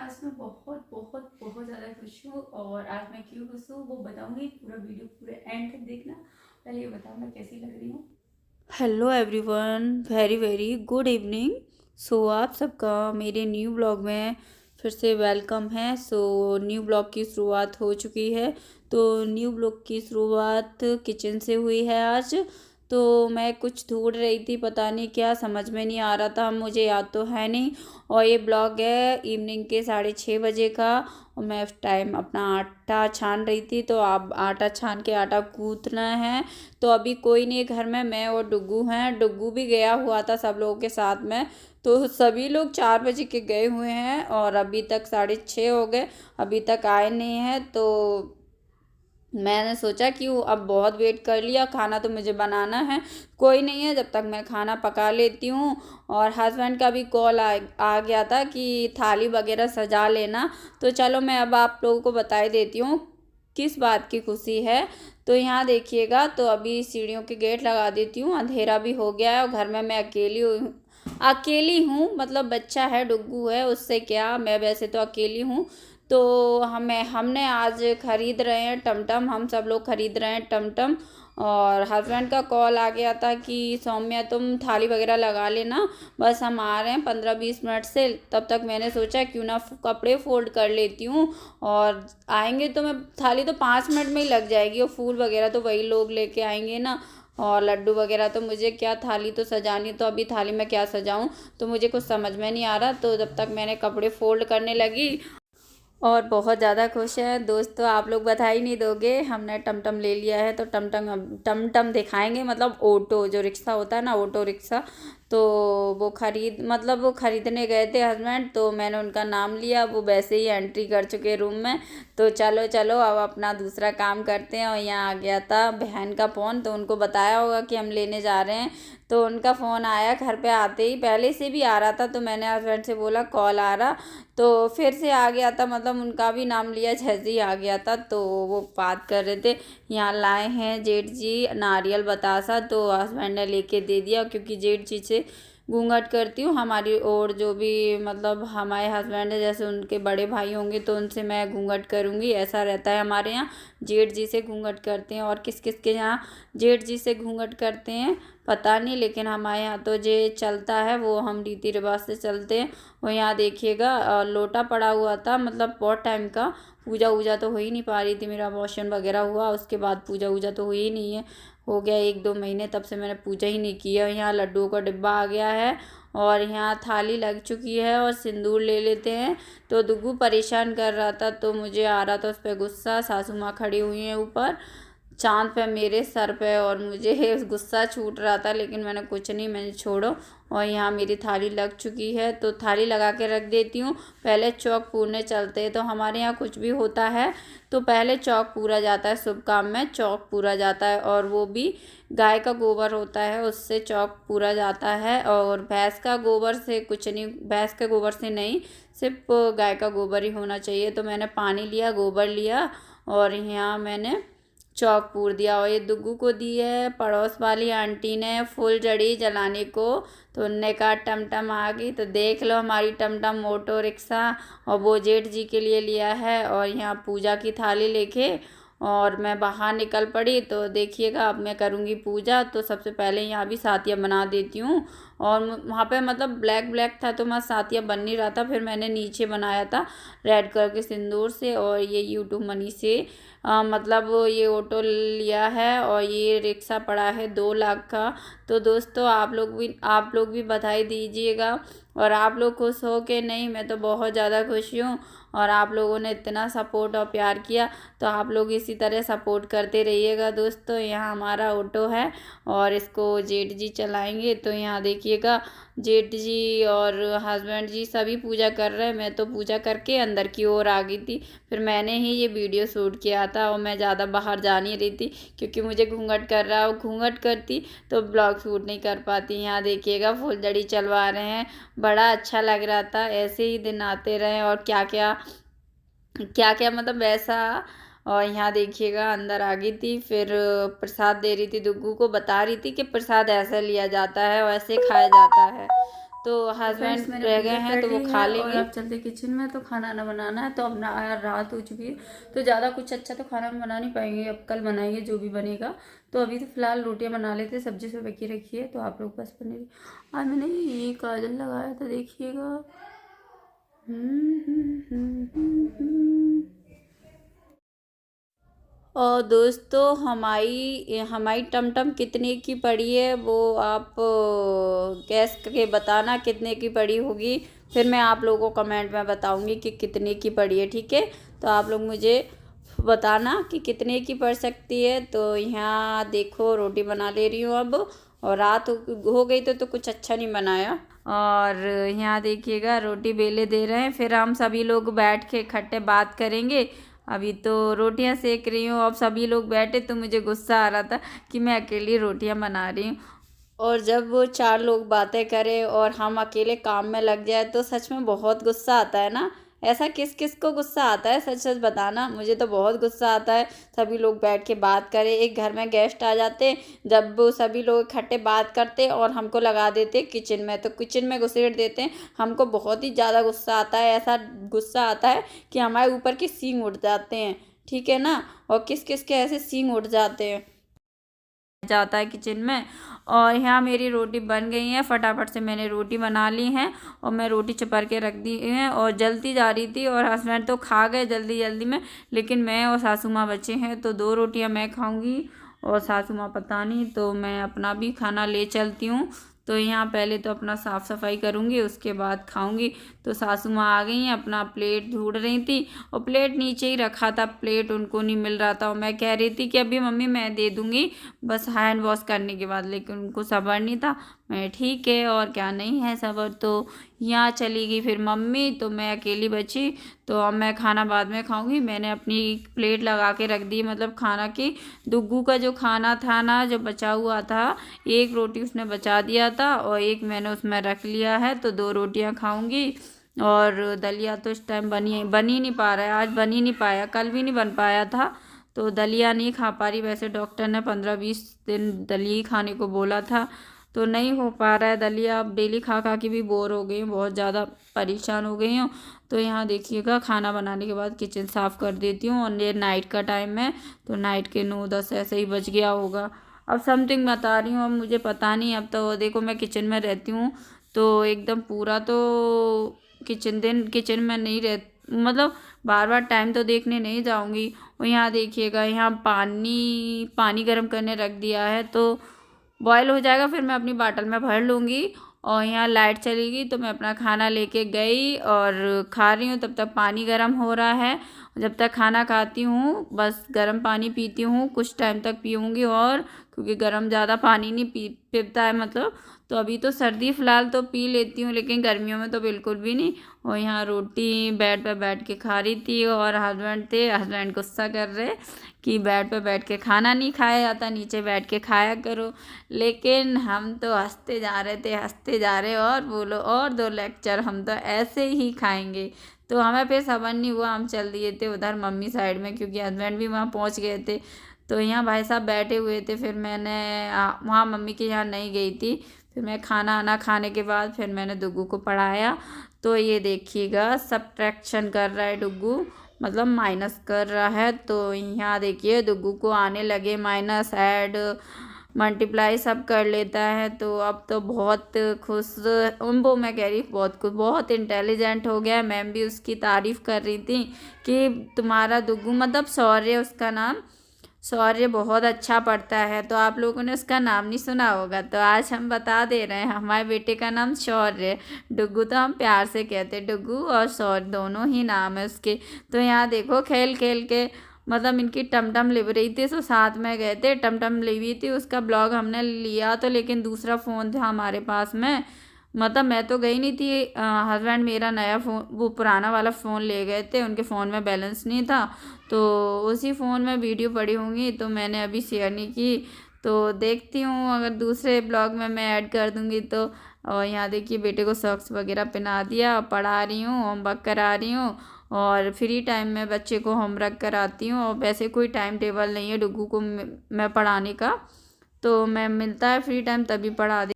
आज मैं बहुत बहुत बहुत ज़्यादा खुश हूँ और आज मैं क्यों खुश हूँ वो बताऊँगी। पूरा वीडियो पूरे एंड तक देखना। पहले ये बताओ मैं कैसी लग रही हूँ। Hello everyone, very very good evening. आप सबका मेरे न्यू ब्लॉग में फिर से वेलकम है। न्यू ब्लॉग की शुरुआत हो चुकी है। तो न्यू ब्लॉग की शुरुआत किचन से हुई है आज। तो मैं कुछ ढूंढ रही थी, पता नहीं क्या, समझ में नहीं आ रहा था, मुझे याद तो है नहीं। और ये ब्लॉग है इवनिंग के 6:30 बजे का। और मैं उस टाइम अपना आटा छान रही थी। तो अब आटा छान के आटा गूँथना है। तो अभी कोई नहीं है घर में, मैं और डुग्गू हैं। डुग्गू भी गया हुआ था सब लोगों के साथ में। तो सभी लोग 4 बजे के गए हुए हैं और अभी तक 6:30 हो गए, अभी तक आए नहीं हैं। तो मैंने सोचा कि अब बहुत वेट कर लिया, खाना तो मुझे बनाना है। कोई नहीं है, जब तक मैं खाना पका लेती हूँ। और हस्बैंड का भी कॉल आ गया था कि थाली वगैरह सजा लेना। तो चलो मैं अब आप लोगों को बता ही देती हूँ किस बात की खुशी है। तो यहाँ देखिएगा, तो अभी सीढ़ियों के गेट लगा देती हूँ, अंधेरा भी हो गया है और घर में मैं अकेली हूँ, मतलब बच्चा है, डुग्गू है, उससे क्या, मैं वैसे तो अकेली हूँ। तो हमने आज खरीद रहे हैं टमटम, हम सब लोग खरीद रहे हैं टमटम। और हस्बैंड का कॉल आ गया था कि सौम्या तुम थाली वगैरह लगा लेना, बस हम आ रहे हैं 15-20 मिनट से। तब तक मैंने सोचा क्यों ना कपड़े फोल्ड कर लेती हूँ। और आएंगे तो मैं थाली तो 5 मिनट में ही लग जाएगी, और फूल वगैरह तो वही लोग लेके आएंगे ना। और लड्डू वगैरह तो मुझे क्या, थाली तो सजानी, तो अभी थाली में क्या सजाऊं, तो मुझे कुछ समझ में नहीं आ रहा। तो जब तक मैंने कपड़े फोल्ड करने लगी। और बहुत ज़्यादा खुश है दोस्तों, आप लोग बधाई नहीं दोगे, हमने टमटम ले लिया है। तो टमटम टमटम दिखाएंगे, मतलब ऑटो जो रिक्शा होता है ना, ऑटो रिक्शा। तो वो खरीदने गए थे हस्बैंड, तो मैंने उनका नाम लिया, वो वैसे ही एंट्री कर चुके रूम में। तो चलो चलो अब अपना दूसरा काम करते हैं। और यहाँ आ गया था बहन का फ़ोन, तो उनको बताया होगा कि हम लेने जा रहे हैं। तो उनका फ़ोन आया घर पे आते ही, पहले से भी आ रहा था, तो मैंने हस्बैंड से बोला कॉल आ रहा। तो फिर से आ गया था, मतलब उनका भी नाम लिया, जैसे ही आ गया था। तो वो बात कर रहे थे। यहाँ लाए हैं जेठ जी नारियल बतासा, तो हस्बैंड ने लेके दे दिया, क्योंकि जेठ जी से घूंघट करती हूँ हमारी, और जो भी मतलब हमारे हस्बैंड है, जैसे उनके बड़े भाई होंगे तो उनसे मैं घूंघट करूँगी, ऐसा रहता है हमारे यहाँ। जेठ जी से घूंघट करते हैं, और किस किस के यहाँ जेठ जी से घूंघट करते हैं पता नहीं, लेकिन हमारे यहाँ तो जे चलता है, वो हम रीति रिवाज से चलते हैं। और यहाँ देखिएगा लोटा पड़ा हुआ था, मतलब बहुत टाइम का। पूजा वूजा तो हो ही नहीं पा रही थी, मेरा अबॉर्शन वगैरह हुआ उसके बाद पूजा वूजा तो हुई ही नहीं है। हो गया 1-2 महीने, तब से मैंने पूजा ही नहीं की है। यहाँ लड्डुओं का डिब्बा आ गया है, और यहाँ थाली लग चुकी है, और सिंदूर ले लेते हैं। तो दुग्गू परेशान कर रहा था, तो मुझे आ रहा था उस पर गुस्सा। सासू माँ खड़ी हुई हैं ऊपर चांद पे, मेरे सर पे, और मुझे गुस्सा छूट रहा था, लेकिन मैंने कुछ नहीं, मैंने छोड़ो। और यहाँ मेरी थाली लग चुकी है, तो थाली लगा के रख देती हूँ। पहले चौक पूरने चलते हैं, तो हमारे यहाँ कुछ भी होता है तो पहले चौक पूरा जाता है, शुभ काम में चौक पूरा जाता है। और वो भी गाय का गोबर होता है, उससे चौक पूरा जाता है। और भैंस का गोबर से कुछ नहीं, भैंस के गोबर से नहीं, सिर्फ गाय का गोबर ही होना चाहिए। तो मैंने पानी लिया, गोबर लिया, और यहाँ मैंने चौक पूर दिया। और ये दुग्गू को दी है पड़ोस वाली आंटी ने फुलझड़ी जलाने को। तो उनने कहा टमटम आ गई, तो देख लो हमारी टमटम ऑटो रिक्शा। और वो जेठ जी के लिए लिया है, और यहाँ पूजा की थाली लेके और मैं बाहर निकल पड़ी। तो देखिएगा अब मैं करूँगी पूजा। तो सबसे पहले यहाँ भी सातिया बना देती हूँ। और वहाँ पे मतलब ब्लैक ब्लैक था, तो मैं सातिया बन नहीं रहा था, फिर मैंने नीचे बनाया था रेड कलर के सिंदूर से। और ये यूट्यूब मनी से मतलब ये ऑटो लिया है, और ये रिक्शा पड़ा है 2 लाख का। तो दोस्तों आप लोग भी बधाई दीजिएगा। और आप लोग खुश हो के नहीं, मैं तो बहुत ज़्यादा खुश हूँ। और आप लोगों ने इतना सपोर्ट और प्यार किया, तो आप लोग इसी तरह सपोर्ट करते रहिएगा दोस्तों। यहाँ हमारा ऑटो है, और इसको जेठ जी चलाएंगे। तो यहाँ देखिएगा जेठ जी और हस्बैंड जी सभी पूजा कर रहे हैं, मैं तो पूजा करके अंदर की ओर आ गई थी। फिर मैंने ही ये वीडियो शूट किया था, और मैं ज़्यादा बाहर जा नहीं रही थी, क्योंकि मुझे घूंघट कर रहा, और घूंघट करती तो ब्लॉग शूट नहीं कर पाती। यहाँ देखिएगा फुलझड़ी चलवा रहे हैं, बड़ा अच्छा लग रहा था। ऐसे ही दिन आते रहे, और क्या क्या क्या क्या मतलब वैसा। और यहाँ देखिएगा अंदर आ गई थी, फिर प्रसाद दे रही थी दुग्गू को, बता रही थी कि प्रसाद ऐसा लिया जाता है और ऐसे खाया जाता है। तो हस्बैंड फ्रेंड्स, मैंने रह पूजा गए हैं कर तो वो ली खा है और लेंगे। अब चलते किचन में, तो खाना ना बनाना है। तो अब ना रात हो चुकी है, तो ज़्यादा कुछ अच्छा तो खाना हम बना नहीं पाएंगे, अब कल बनाएंगे जो भी बनेगा। तो अभी तो फिलहाल रोटियां बना लेते, सब्जी सब बाकी रखी है। तो आप लोग बस बने। आज मैंने ये काजल लगाया था, देखिएगा। और दोस्तों हमारी हमारी टमटम कितने की पड़ी है वो आप गैस करके बताना कितने की पड़ी होगी। फिर मैं आप लोगों को कमेंट में बताऊंगी कि कितने की पड़ी है, ठीक है। तो आप लोग मुझे बताना कि कितने की पड़ सकती है। तो यहाँ देखो रोटी बना ले रही हूँ अब, और रात हो गई तो कुछ अच्छा नहीं बनाया। और यहाँ देखिएगा रोटी बेले दे रहे हैं, फिर हम सभी लोग बैठ के इकट्ठे बात करेंगे। अभी तो रोटियां सेक रही हूँ, अब सभी लोग बैठे तो मुझे गुस्सा आ रहा था कि मैं अकेली रोटियां बना रही हूँ। और जब वो 4 लोग बातें करें और हम अकेले काम में लग जाए तो सच में बहुत गुस्सा आता है ना। ऐसा किस किस को गुस्सा आता है, सच सच बताना। मुझे तो बहुत गुस्सा आता है। सभी लोग बैठ के बात करें, एक घर में गेस्ट आ जाते, जब वो सभी लोग इकट्ठे बात करते और हमको लगा देते किचन में, तो किचन में घुसेड़ देते हैं। हमको बहुत ही ज़्यादा गुस्सा आता है। ऐसा गुस्सा आता है कि हमारे ऊपर के सींग उठ जाते हैं, ठीक है ना। और किस किस के ऐसे सींग उठ जाते हैं जाता है किचन में। और यहाँ मेरी रोटी बन गई है, फटाफट से मैंने रोटी बना ली है और मैं रोटी चपर के रख दी है और जल्दी जा रही थी। और हस्बैंड तो खा गए जल्दी जल्दी में, लेकिन मैं और सासू माँ बचे हैं, तो 2 रोटियाँ मैं खाऊंगी और सासू माँ पता नहीं। तो मैं अपना भी खाना ले चलती हूँ। तो यहाँ पहले तो अपना साफ़ सफाई करूँगी, उसके बाद खाऊंगी। तो सासू माँ आ गई हैं, अपना प्लेट ढूंढ रही थी और प्लेट नीचे ही रखा था, प्लेट उनको नहीं मिल रहा था। और मैं कह रही थी कि अभी मम्मी मैं दे दूँगी बस हैंड वॉश करने के बाद, लेकिन उनको सब्र नहीं था। मैं ठीक है और क्या नहीं है सब्र। तो यहाँ चली गई फिर मम्मी, तो मैं अकेली बची। तो अब मैं खाना बाद में खाऊंगी। मैंने अपनी प्लेट लगा के रख दी, मतलब खाना की। दुग्गू का जो खाना था ना, जो बचा हुआ था, एक रोटी उसने बचा दिया था और एक मैंने उसमें रख लिया है, तो 2 रोटियां खाऊंगी। और दलिया तो इस टाइम बन ही नहीं पा रहा है, आज बन ही नहीं पाया, कल भी नहीं बन पाया था। तो दलिया नहीं खा पा रही। वैसे डॉक्टर ने 15-20 दिन दलिया ही खाने को बोला था, तो नहीं हो पा रहा है दलिया। अब डेली खा खा के भी बोर हो गई हूँ, बहुत ज़्यादा परेशान हो गई हूँ। तो यहाँ देखिएगा खाना बनाने के बाद किचन साफ़ कर देती हूँ। और ये नाइट का टाइम है, तो नाइट के 9-10 ऐसे ही बज गया होगा। अब समथिंग बता रही हूँ, अब मुझे पता नहीं। अब तो देखो मैं किचन में रहती हूँ, तो एकदम पूरा तो किचन में नहीं रह, मतलब बार बार टाइम तो देखने नहीं जाऊँगी। और यहाँ देखिएगा, यहाँ पानी गर्म करने रख दिया है, तो बॉयल हो जाएगा, फिर मैं अपनी बाटल में भर लूँगी। और यहाँ लाइट चली गई, तो मैं अपना खाना लेके गई और खा रही हूँ। तब तक पानी गर्म हो रहा है। जब तक खाना खाती हूँ बस गर्म पानी पीती हूँ, कुछ टाइम तक पीऊँगी। और क्योंकि गर्म ज़्यादा पानी नहीं पीता है, मतलब। तो अभी तो सर्दी फ़िलहाल तो पी लेती हूँ, लेकिन गर्मियों में तो बिल्कुल भी नहीं। और यहाँ रोटी बेड पर बैठ के खा रही थी, और हस्बैंड गुस्सा कर रहे कि बेड पे बैठ के खाना नहीं खाया जाता, नीचे बैठ के खाया करो। लेकिन हम तो हंसते जा रहे, और बोलो और 2 लेक्चर हम तो ऐसे ही खाएंगे। तो हमें फिर सब्र नहीं हुआ, हम चल दिए थे उधर मम्मी साइड में, क्योंकि हस्बैंड भी वहाँ पहुँच गए थे। तो यहाँ भाई साहब बैठे हुए थे, फिर मैंने वहाँ मम्मी के यहाँ नहीं गई थी। फिर मैं खाना आना खाने के बाद फिर मैंने डुग्गू को पढ़ाया। तो ये देखिएगा सब्ट्रैक्शन कर रहा है डुग्गू, मतलब माइनस कर रहा है। तो यहाँ देखिए डुग्गू को आने लगे माइनस, ऐड, मल्टीप्लाई सब कर लेता है। तो अब तो बहुत खुश, वो मैं कह रही बहुत इंटेलिजेंट हो गया। मैम भी उसकी तारीफ़ कर रही थी कि तुम्हारा डुग्गू, मतलब शौर्य उसका नाम, शौर्य बहुत अच्छा पढ़ता है। तो आप लोगों ने उसका नाम नहीं सुना होगा, तो आज हम बता दे रहे हैं, हमारे बेटे का नाम शौर्य। डुग्गू तो हम प्यार से कहते हैं, डुग्गू और शौर्य दोनों ही नाम है उसके। तो यहाँ देखो खेल खेल के, मतलब इनकी टमटम लिव रही थी, तो साथ में गए थे, टमटम लिवी थी, उसका ब्लॉग हमने लिया। तो लेकिन दूसरा फ़ोन था हमारे पास में, मतलब मैं तो गई नहीं थी। हस्बैंड मेरा नया फ़ोन, वो पुराना वाला फ़ोन ले गए थे, उनके फ़ोन में बैलेंस नहीं था। तो उसी फ़ोन में वीडियो पड़ी होंगी, तो मैंने अभी शेयर नहीं की। तो देखती हूँ अगर दूसरे ब्लॉग में मैं ऐड कर दूँगी तो। और यहाँ देखिए बेटे को सॉक्स वगैरह पहना दिया, पढ़ा रही हूँ, होमवर्क करा रही हूँ। और फ्री टाइम में बच्चे को होमवर्क कराती हूँ। और वैसे कोई टाइम टेबल नहीं है डुग्गू को मैं पढ़ाने का, तो मैं मिलता है फ्री टाइम तभी पढ़ा